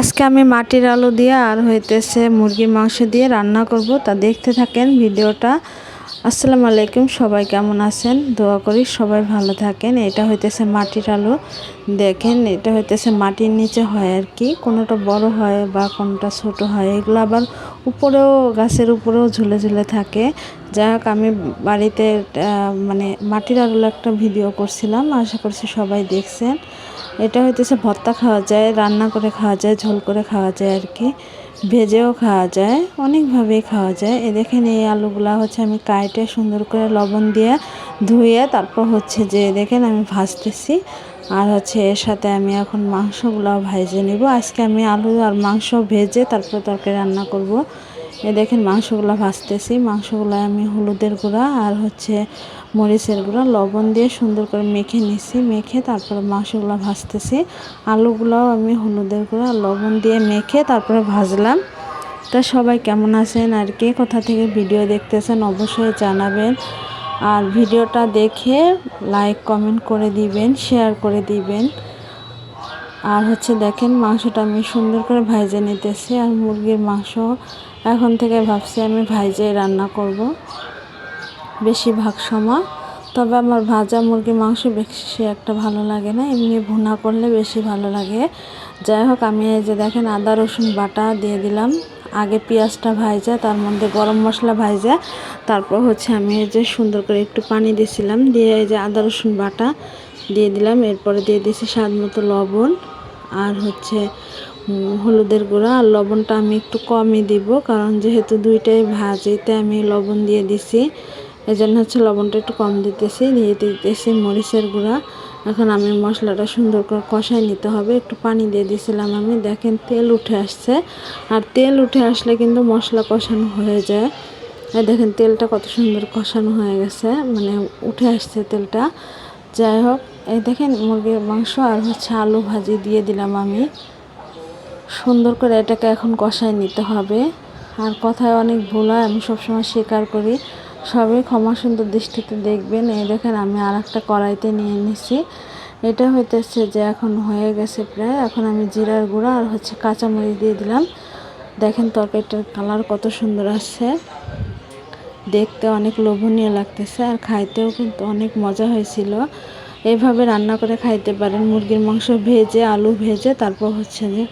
আজকে আমি মাটির আলু দিয়ে আর হইতেছে মুরগির মাংস দিয়ে রান্না করব, তা দেখতে থাকেন ভিডিওটা। আসসালামু আলাইকুম, সবাই কেমন আছেন? দোয়া করি সবাই ভালো থাকেন। এটা হইতেছে মাটির আলু। দেখেন, এটা হইতেছে মাটির নিচে হয় আর কি, কোনোটা বড় হয় বা কোনোটা ছোট হয়। এগুলো আবার উপরেও, গাছের উপরেও ঝুলে ঝুলে থাকে। যাই হোক, আমি বাড়িতে মানে মাটির আলুর একটা ভিডিও করছিলাম, আশা করছি সবাই দেখছেন। এটা হইতেছে ভর্তা খাওয়া যায়, রান্না করে খাওয়া যায়, ঝোল করে খাওয়া যায় আর কি, ভেজেও খাওয়া যায়, অনেকভাবেই খাওয়া যায়। দেখেন, এই আলুগুলা হচ্ছে আমি কাটে সুন্দর করে লবণ দিয়ে ধুয়ে তারপর হচ্ছে যে দেখেন আমি ভাজতেছি। আর হচ্ছে এর সাথে আমি এখন মাংসগুলাও ভেজে নেব। আজকে আমি আলু আর মাংস ভেজে তারপর তরকারি রান্না করব। দেখেন মাংসগুলো ভাজতেছি। মাংসগুলো আমি হলুদের গুঁড়া আর হচ্ছে মরিচের গুঁড়া লবণ দিয়ে সুন্দর করে মেখে নিছি। মেখে তারপরে মাংসগুলো ভাজতেছি। আলুগুলাও আমি হলুদের গুঁড়া লবণ দিয়ে মেখে তারপরে ভাজলাম। তা সবাই কেমন আছেন আর কে কোথা থেকে ভিডিও দেখতেছেন অবশ্যই জানাবেন। আর ভিডিওটা দেখে লাইক কমেন্ট করে দিবেন, শেয়ার করে দিবেন। আর হচ্ছে দেখেন মাংসটা আমি সুন্দর করে ভাইজে নিতেছি। আর মুরগির মাংস এখন থেকে ভাবছি আমি ভাইজে রান্না করব বেশিরভাগ সময়। তবে আমার ভাজা মুরগির মাংস বেশি একটা ভালো লাগে না, এমনি ভুনা করলে বেশি ভালো লাগে। যাই হোক, আমি এই যে দেখেন আদা রসুন বাটা দিয়ে দিলাম। আগে পেঁয়াজটা ভাজা, তার মধ্যে গরম মশলা ভাজা, তারপর হচ্ছে আমি এই যে সুন্দর করে একটু পানি দিয়েছিলাম, দিয়ে এই যে আদা রসুন বাটা দিয়ে দিলাম। এরপরে দিয়ে দিয়েছি স্বাদ মতো লবণ আর হচ্ছে হলুদের গুঁড়া। আর লবণটা আমি একটু কমই দিব, কারণ যেহেতু দুইটাই ভাজিতে আমি লবণ দিয়ে দিছি, এই জন্য হচ্ছে লবণটা একটু কম দিতেছি। দিয়ে দিতেছি মরিচের গুঁড়া। এখন আমি মশলাটা সুন্দর করে কষাই নিতে হবে। একটু পানি দিয়ে দিয়েছিলাম আমি। দেখেন তেল উঠে আসছে, আর তেল উঠে আসলে কিন্তু মশলা কষানো হয়ে যায়। আর দেখেন তেলটা কত সুন্দর কষানো হয়ে গেছে, মানে উঠে আসছে তেলটা। যাই হোক, এই দেখেন মুরগির মাংস আর হচ্ছে আলু ভাজি দিয়ে দিলাম আমি। সুন্দর করে এটাকে এখন কষায় নিতে হবে। আর কথায় অনেক ভুল হয়, আমি সবসময় স্বীকার করি, সবাই ক্ষমা সুন্দর দৃষ্টিতে দেখবেন। এই দেখেন আমি আর একটা কড়াইতে নিয়ে নিছি। এটা হইতেছে যে এখন হয়ে গেছে প্রায়। এখন আমি জিরার গুঁড়া আর হচ্ছে কাঁচামরিচ দিয়ে দিলাম। দেখেন তরকারিটার কালার কত সুন্দর আসছে, দেখতে অনেক লোভনীয় লাগতেছে, আর খাইতেও কিন্তু অনেক মজা হয়েছিল। এইভাবে রান্না করে খাইতে পারেন, মুরগির মাংস ভেজে আলু ভেজে তারপর হচ্ছে যে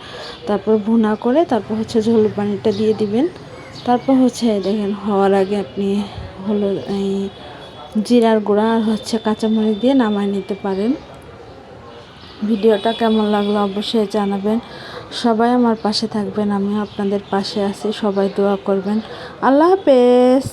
তারপর ভুনা করে তারপর হচ্ছে ঝোল পানিটা দিয়ে দিবেন। তারপর হচ্ছে দেখেন হওয়ার আগে আপনি এই জিরার গুঁড়া আর হচ্ছে কাঁচামরিচ দিয়ে নামায় নিতে পারেন। ভিডিওটা কেমন লাগলো অবশ্যই জানাবেন। সবাই আমার পাশে থাকবেন, আমি আপনাদের পাশে আছি। সবাই দোয়া করবেন। আল্লাহ হাফেজ।